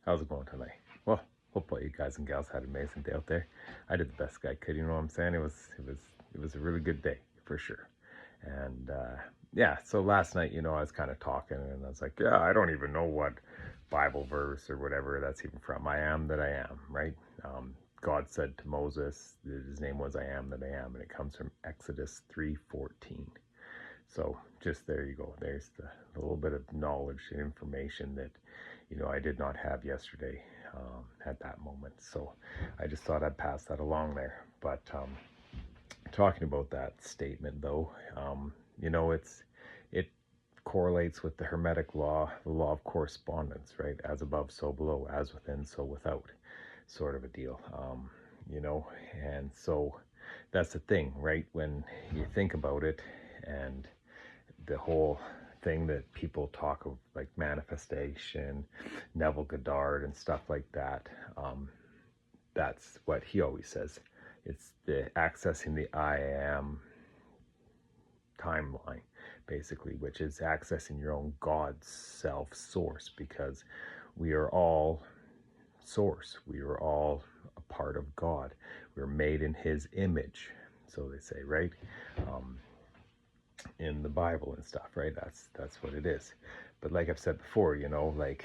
How's it going tonight? Well, hopefully you guys and gals had an amazing day out there. I did the best I could, you know what I'm saying? It was a really good day for sure. And yeah, so last night, I was kind of talking and I was like, yeah, I don't even know what Bible verse or whatever that's even from. I am that I am, right? God said to Moses, his name was I am that I am, and it comes from Exodus 3:14. So just there you go. There's the little bit of knowledge and information that, I did not have yesterday at that moment. So I just thought I'd pass that along there. But talking about that statement, though, it correlates with the Hermetic law, the law of correspondence, right? As above, so below, as within, so without, sort of a deal. You know, and so that's the thing, right? When you think about it, and the whole thing that people talk of, like manifestation, Neville Goddard, and stuff like that. That's what he always says. It's the accessing the I am timeline, basically, which is accessing your own God self source, because we are all source. We are all a part of God. We're made in His image, so they say, right? In the Bible and stuff, right? That's what it is. But like I've said before, if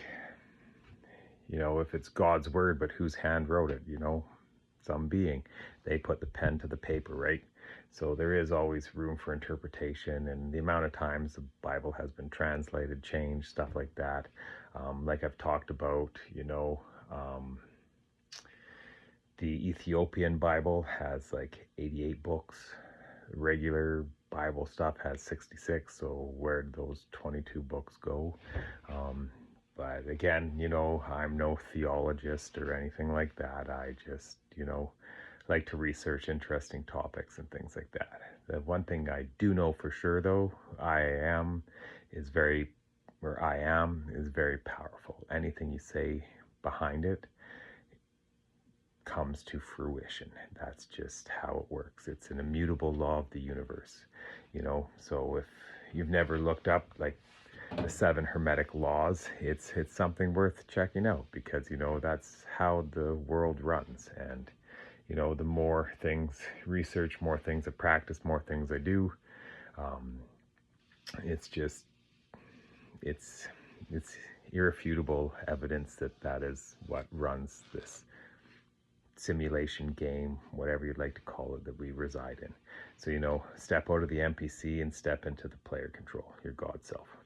it's God's word, but whose hand wrote it? Some being. They put the pen to the paper, right? So there is always room for interpretation, and the amount of times the Bible has been translated, changed, stuff like that. Like I've talked about, the Ethiopian Bible has like 88 books. Regular Bible stuff has 66, so where'd those 22 books go? But again, I'm no theologist or anything like that. I just, like to research interesting topics and things like that. The one thing I do know for sure, though, I am is very powerful. Anything you say behind it comes to fruition. That's just how it works. It's an immutable law of the universe, So if you've never looked up like the 7 Hermetic laws, it's something worth checking out, because that's how the world runs. And the more things research, more things I practice, more things I do, it's just it's irrefutable evidence that is what runs this simulation game, whatever you'd like to call it, that we reside in. So, step out of the NPC and step into the player control, your God self.